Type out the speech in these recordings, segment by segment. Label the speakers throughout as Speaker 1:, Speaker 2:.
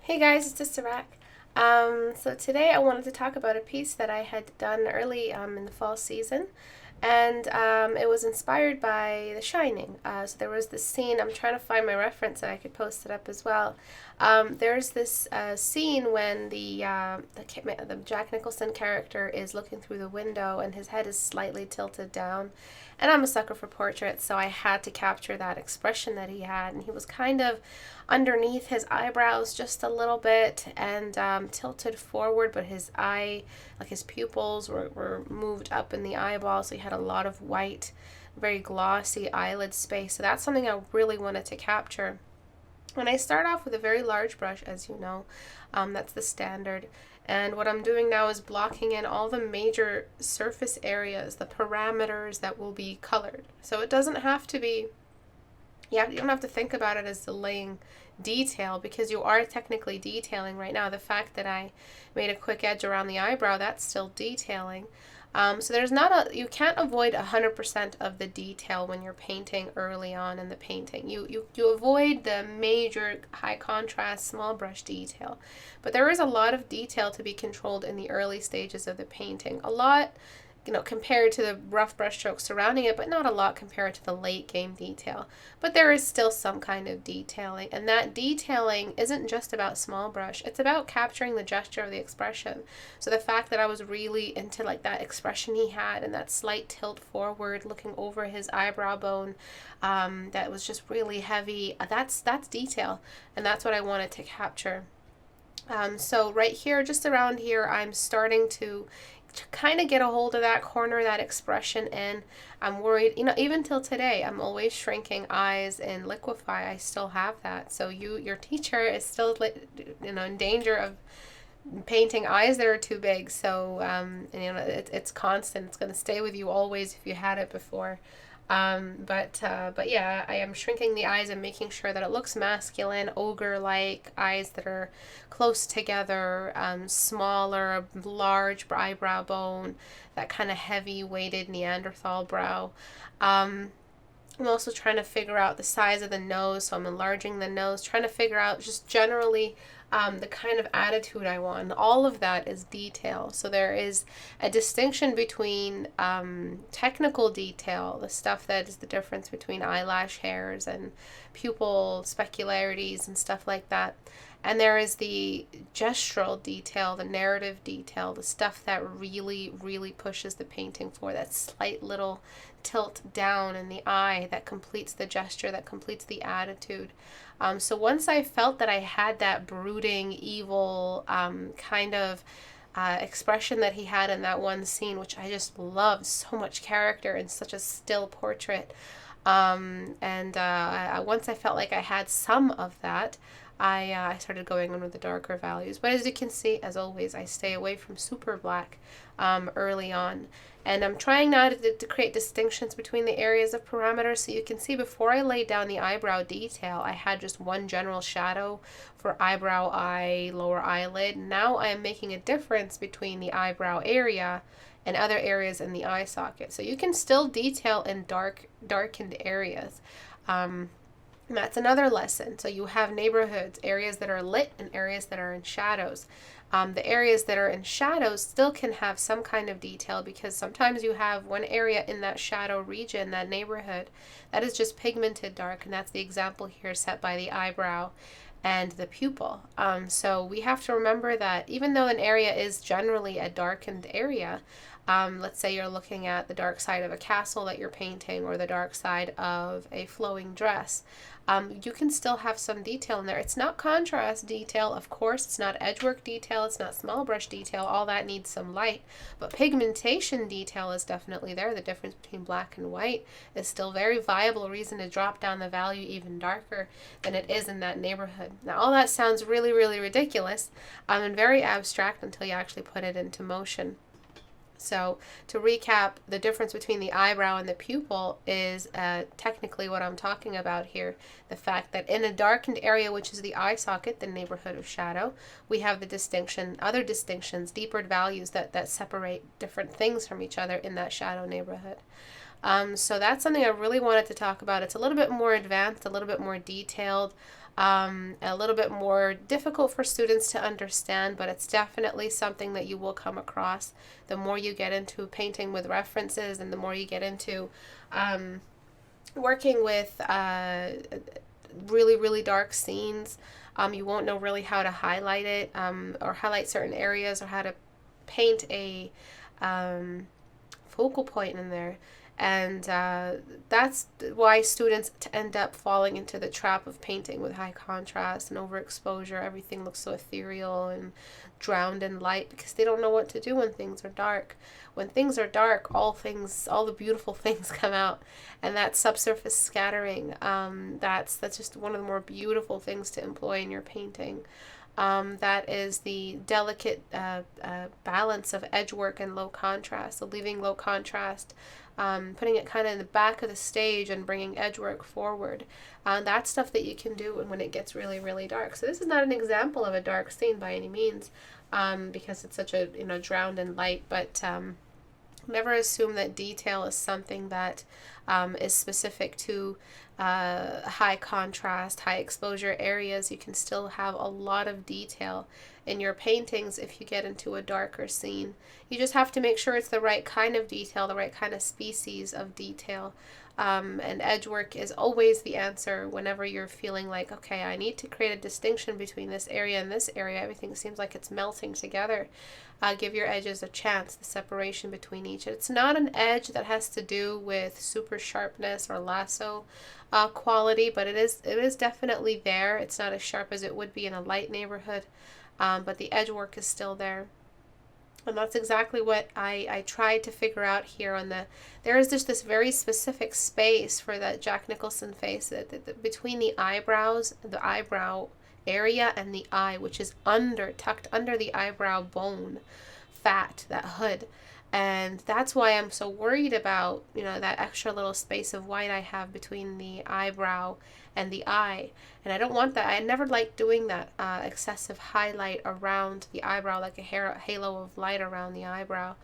Speaker 1: Hey guys, it's Istebrak. So today I wanted to talk about a piece that I had done early in the fall season, and it was inspired by The Shining. So there was this scene. I'm trying to find my reference so I could post it up as well. There's this scene when the Jack Nicholson character is looking through the window and his head is slightly tilted down. And I'm a sucker for portraits, so I had to capture that expression that he had, and he was kind of underneath his eyebrows just a little bit and tilted forward, but his his pupils were moved up in the eyeball, so he had a lot of white, very glossy eyelid space. So that's something I really wanted to capture. When I start off with a very large brush, as you know, that's the standard. And what I'm doing now is blocking in all the major surface areas, the parameters that will be colored. So it doesn't have to be, you don't have to think about it as delaying detail, because you are technically detailing right now. The fact that I made a quick edge around the eyebrow, that's still detailing. So there's you can't avoid 100% of the detail when you're painting early on in the painting. You avoid the major high contrast small brush detail, but there is a lot of detail to be controlled in the early stages of the painting. A lot, compared to the rough brush strokes surrounding it, but not a lot compared to the late game detail. But there is still some kind of detailing, and that detailing isn't just about small brush. It's about capturing the gesture of the expression. So the fact that I was really into that expression he had and that slight tilt forward, looking over his eyebrow bone, that was just really heavy. That's detail, and that's what I wanted to capture. So right here, just around here, I'm starting to kind of get a hold of that corner, that expression in. I'm worried, even till today, I'm always shrinking eyes in Liquify. I still have that. So your teacher is still, in danger of painting eyes that are too big. So, it's constant. It's going to stay with you always if you had it before. But yeah, I am shrinking the eyes and making sure that it looks masculine, ogre-like, eyes that are close together, smaller, large eyebrow bone, that kind of heavy weighted Neanderthal brow. I'm also trying to figure out the size of the nose, so I'm enlarging the nose, trying to figure out just generally the kind of attitude I want. And all of that is detail. So there is a distinction between technical detail, the stuff that is the difference between eyelash hairs and pupil specularities and stuff like that. And there is the gestural detail, the narrative detail, the stuff that really, really pushes the painting for that slight little tilt down in the eye that completes the gesture, that completes the attitude. So once I felt that I had that brooding, evil kind of expression that he had in that one scene, which I just love, so much character in such a still portrait. Once I felt like I had some of that, I started going in with the darker values. But as you can see, as always, I stay away from super black early on. And I'm trying now to create distinctions between the areas of parameters. So you can see before I laid down the eyebrow detail, I had just one general shadow for eyebrow, eye, lower eyelid. Now I am making a difference between the eyebrow area and other areas in the eye socket. So you can still detail in darkened areas. That's another lesson. So you have neighborhoods, areas that are lit and areas that are in shadows. The areas that are in shadows still can have some kind of detail, because sometimes you have one area in that shadow region, that neighborhood, that is just pigmented dark, and that's the example here set by the eyebrow and the pupil. So we have to remember that even though an area is generally a darkened area, let's say you're looking at the dark side of a castle that you're painting, or the dark side of a flowing dress, you can still have some detail in there. It's not contrast detail, of course. It's not edgework detail. It's not small brush detail. All that needs some light. But pigmentation detail is definitely there. The difference between black and white is still very viable reason to drop down the value even darker than it is in that neighborhood. Now, all that sounds really, really ridiculous and very abstract until you actually put it into motion. So to recap, the difference between the eyebrow and the pupil is technically what I'm talking about here. The fact that in a darkened area, which is the eye socket, the neighborhood of shadow, we have the other distinctions, deeper values that separate different things from each other in that shadow neighborhood. So that's something I really wanted to talk about. It's a little bit more advanced, a little bit more detailed. a little bit more difficult for students to understand, but it's definitely something that you will come across the more you get into painting with references and the more you get into working with really, really dark scenes. You won't know really how to highlight it, or highlight certain areas, or how to paint a focal point in there. And that's why students end up falling into the trap of painting with high contrast and overexposure. Everything looks so ethereal and drowned in light because they don't know what to do when things are dark. When things are dark, all the beautiful things come out, and that subsurface scattering, that's just one of the more beautiful things to employ in your painting. That is the delicate balance of edge work and low contrast. So leaving low contrast, putting it kind of in the back of the stage and bringing edge work forward. That's stuff that you can do when it gets really, really dark. So this is not an example of a dark scene by any means, because it's such a, drowned in light, but never assume that detail is something that is specific to high contrast, high exposure areas. You can still have a lot of detail in your paintings if you get into a darker scene. You just have to make sure it's the right kind of detail, the right kind of species of detail. And edge work is always the answer whenever you're feeling like, okay, I need to create a distinction between this area and this area. Everything seems like it's melting together. Give your edges a chance, the separation between each. It's not an edge that has to do with super sharpness or lasso quality, but it is definitely there. It's not as sharp as it would be in a light neighborhood, but the edge work is still there. And that's exactly what I tried to figure out here on there is just this very specific space for that Jack Nicholson face between the eyebrows, the eyebrow area, and the eye, which is tucked under the eyebrow bone, fat, that hood. And that's why I'm so worried about, that extra little space of white I have between the eyebrow and the eye. And I don't want that. I never liked doing that excessive highlight around the eyebrow, like a halo of light around the eyebrow.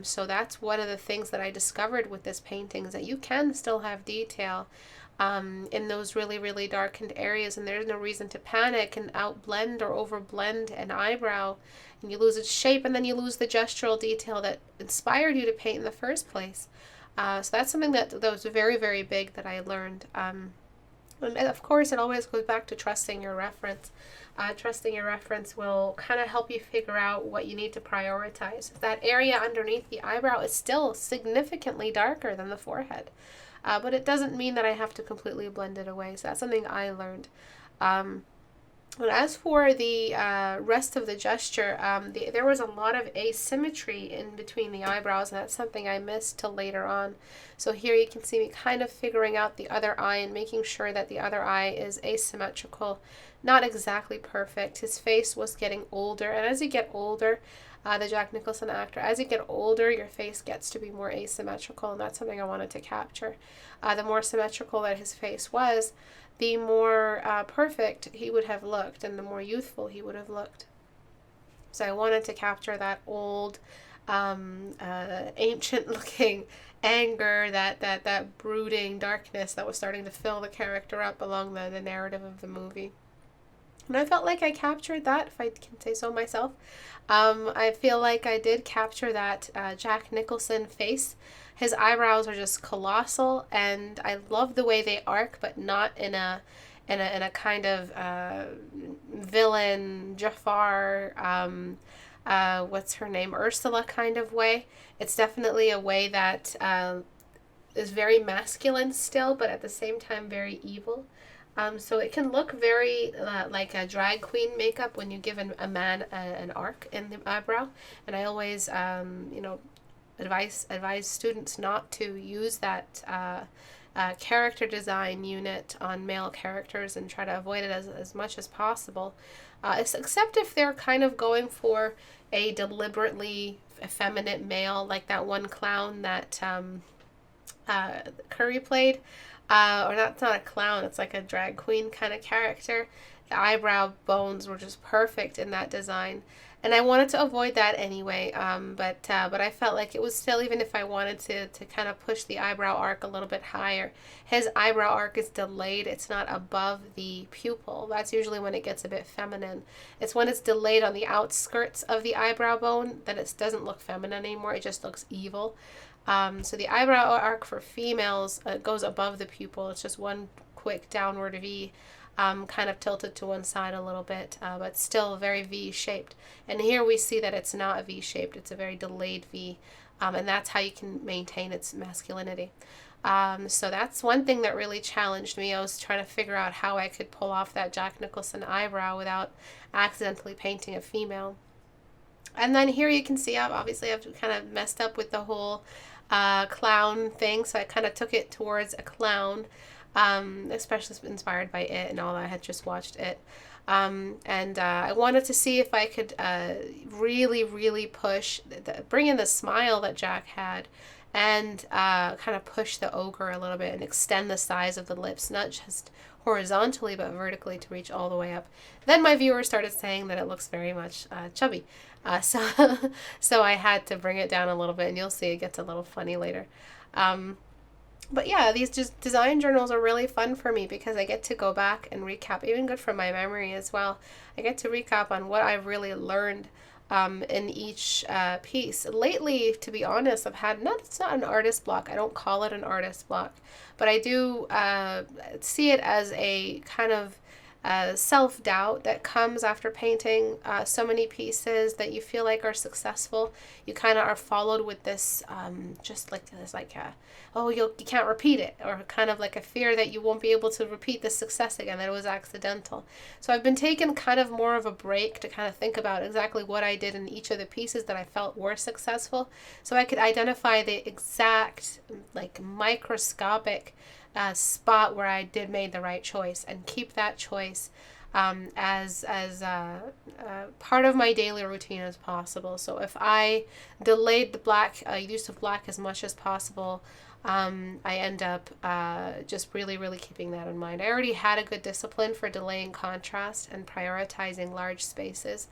Speaker 1: So that's one of the things that I discovered with this painting, is that you can still have detail in those really, really darkened areas, and there's no reason to panic and outblend or overblend an eyebrow, and you lose its shape, and then you lose the gestural detail that inspired you to paint in the first place. So that's something that was very, very big that I learned. And of course, it always goes back to trusting your reference. Trusting your reference will kind of help you figure out what you need to prioritize. If that area underneath the eyebrow is still significantly darker than the forehead, but it doesn't mean that I have to completely blend it away. So that's something I learned. But as for the rest of the gesture, there was a lot of asymmetry in between the eyebrows, and that's something I missed till later on. So here you can see me kind of figuring out the other eye and making sure that the other eye is asymmetrical, not exactly perfect. His face was getting older, and as you get older, the Jack Nicholson actor, as you get older, your face gets to be more asymmetrical, and that's something I wanted to capture. The more symmetrical that his face was, the more perfect he would have looked, and the more youthful he would have looked. So I wanted to capture that old, ancient-looking anger, that brooding darkness that was starting to fill the character up along the narrative of the movie. And I felt like I captured that, if I can say so myself. I feel like I did capture that Jack Nicholson face. His eyebrows are just colossal, and I love the way they arc, but not in a kind of villain Jafar, what's her name, Ursula kind of way. It's definitely a way that is very masculine still, but at the same time very evil. So it can look very like a drag queen makeup when you give a man an arc in the eyebrow. And I always, advise students not to use that character design unit on male characters, and try to avoid it as much as possible. Except if they're kind of going for a deliberately effeminate male, like that one clown that Curry played. Or not, it's not a clown, it's like a drag queen kind of character. The eyebrow bones were just perfect in that design. And I wanted to avoid that anyway, but I felt like it was still, even if I wanted to kind of push the eyebrow arc a little bit higher, his eyebrow arc is delayed. It's not above the pupil. That's usually when it gets a bit feminine. It's when it's delayed on the outskirts of the eyebrow bone that it doesn't look feminine anymore. It just looks evil. So the eyebrow arc for females goes above the pupil. It's just one quick downward V, kind of tilted to one side a little bit, but still very V-shaped. And here we see that it's not a V-shaped, it's a very delayed V, and that's how you can maintain its masculinity. So that's one thing that really challenged me. I was trying to figure out how I could pull off that Jack Nicholson eyebrow without accidentally painting a female. And then here you can see obviously I've kind of messed up with the whole clown thing, so I kind of took it towards a clown. Especially inspired by It and all that. I had just watched It. And I wanted to see if I could really, really push, bring in the smile that Jack had, and kind of push the ogre a little bit and extend the size of the lips, not just horizontally but vertically to reach all the way up. Then my viewers started saying that it looks very much chubby. So I had to bring it down a little bit, and you'll see it gets a little funny later. But yeah, these just design journals are really fun for me because I get to go back and recap, even good from my memory as well. I get to recap on what I've really learned in each piece. Lately, to be honest, I've had, it's not an artist block. I don't call it an artist block, but I do see it as a kind of self-doubt that comes after painting so many pieces that you feel like are successful. You kind of are followed with this just like this, like oh, you can't repeat it, or kind of like a fear that you won't be able to repeat the success again, that it was accidental. So I've been taking kind of more of a break to kind of think about exactly what I did in each of the pieces that I felt were successful, so I could identify the exact, like, microscopic spot where I made the right choice, and keep that choice as part of my daily routine as possible. So if I delayed the black use of black as much as possible, I end up just really, really keeping that in mind. I already had a good discipline for delaying contrast and prioritizing large spaces.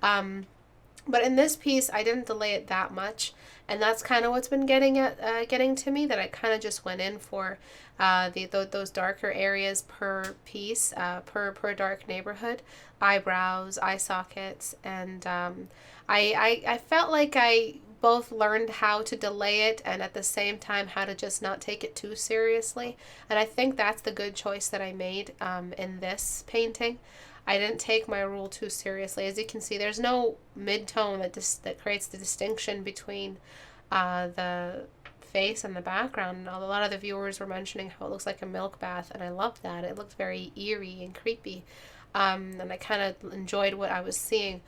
Speaker 1: But in this piece, I didn't delay it that much, and that's kind of what's been getting to me, that I kind of just went in for those darker areas per piece, per dark neighborhood, eyebrows, eye sockets, and I felt like I both learned how to delay it and at the same time how to just not take it too seriously, and I think that's the good choice that I made in this painting. I didn't take my rule too seriously. As you can see, there's no mid-tone that creates the distinction between the face and the background. A lot of the viewers were mentioning how it looks like a milk bath, and I love that. It looked very eerie and creepy, and I kind of enjoyed what I was seeing.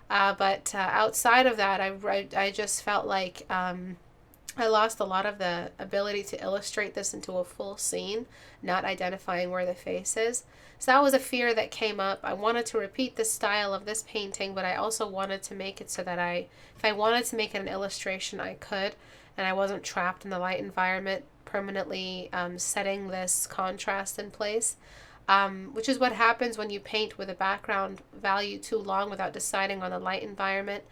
Speaker 1: But outside of that, I just felt like I lost a lot of the ability to illustrate this into a full scene, not identifying where the face is. So that was a fear that came up. I wanted to repeat the style of this painting, but I also wanted to make it so that if I wanted to make it an illustration, I could, and I wasn't trapped in the light environment, permanently setting this contrast in place, which is what happens when you paint with a background value too long without deciding on the light environment.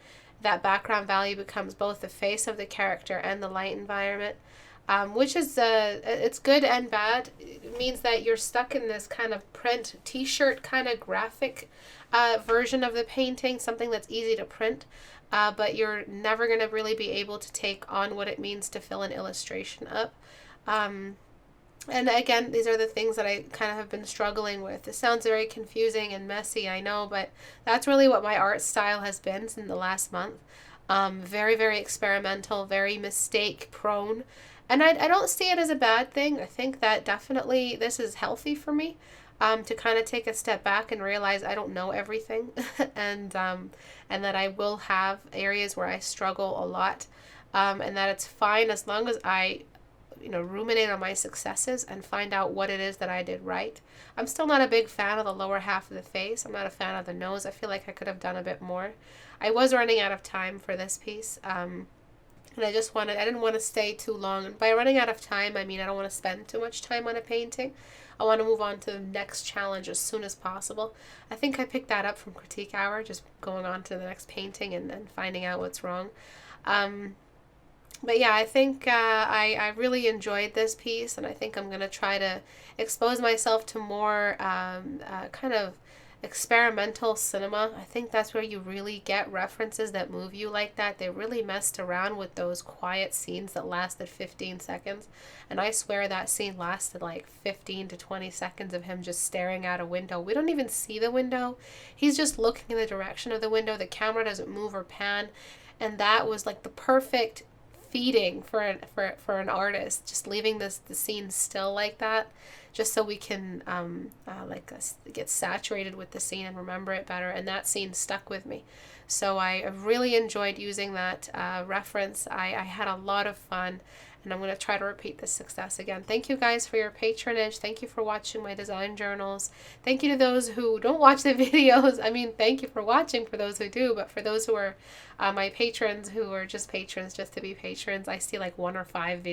Speaker 1: That background value becomes both the face of the character and the light environment, which is it's good and bad. It means that you're stuck in this kind of print t-shirt kind of graphic version of the painting, something that's easy to print, but you're never going to really be able to take on what it means to fill an illustration up. And again, these are the things that I kind of have been struggling with. It sounds very confusing and messy, I know, but that's really what my art style has been in the last month. Very, very experimental, very mistake prone. And I don't see it as a bad thing. I think that definitely this is healthy for me, to kind of take a step back and realize I don't know everything, and that I will have areas where I struggle a lot, and that it's fine as long as I ruminate on my successes and find out what it is that I did right. I'm still not a big fan of the lower half of the face. I'm not a fan of the nose. I feel like I could have done a bit more. I was running out of time for this piece. And I didn't want to stay too long. And by running out of time, I mean I don't want to spend too much time on a painting. I want to move on to the next challenge as soon as possible. I think I picked that up from Critique Hour, just going on to the next painting and then finding out what's wrong. But yeah, I think I really enjoyed this piece, and I think I'm going to try to expose myself to more kind of experimental cinema. I think that's where you really get references that move you like that. They really messed around with those quiet scenes that lasted 15 seconds. And I swear that scene lasted like 15 to 20 seconds of him just staring out a window. We don't even see the window. He's just looking in the direction of the window. The camera doesn't move or pan. And that was like the perfect feeding for an artist, just leaving the scene still like that, just so we can get saturated with the scene and remember it better. And that scene stuck with me, so I really enjoyed using that reference. I had a lot of fun, and I'm going to try to repeat this success again. Thank you guys for your patronage. Thank you for watching my design journals. Thank you to those who don't watch the videos. I mean, thank you for watching for those who do, but for those who are my patrons, who are just patrons just to be patrons, I see like 1 or 5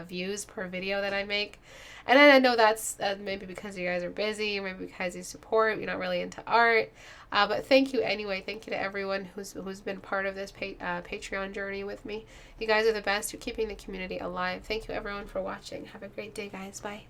Speaker 1: views per video that I make. And then I know that's maybe because you guys are busy, maybe because you support, you're not really into art. But thank you anyway. Thank you to everyone who's been part of this Patreon journey with me. You guys are the best. You're keeping the community alive. Thank you everyone for watching. Have a great day, guys. Bye.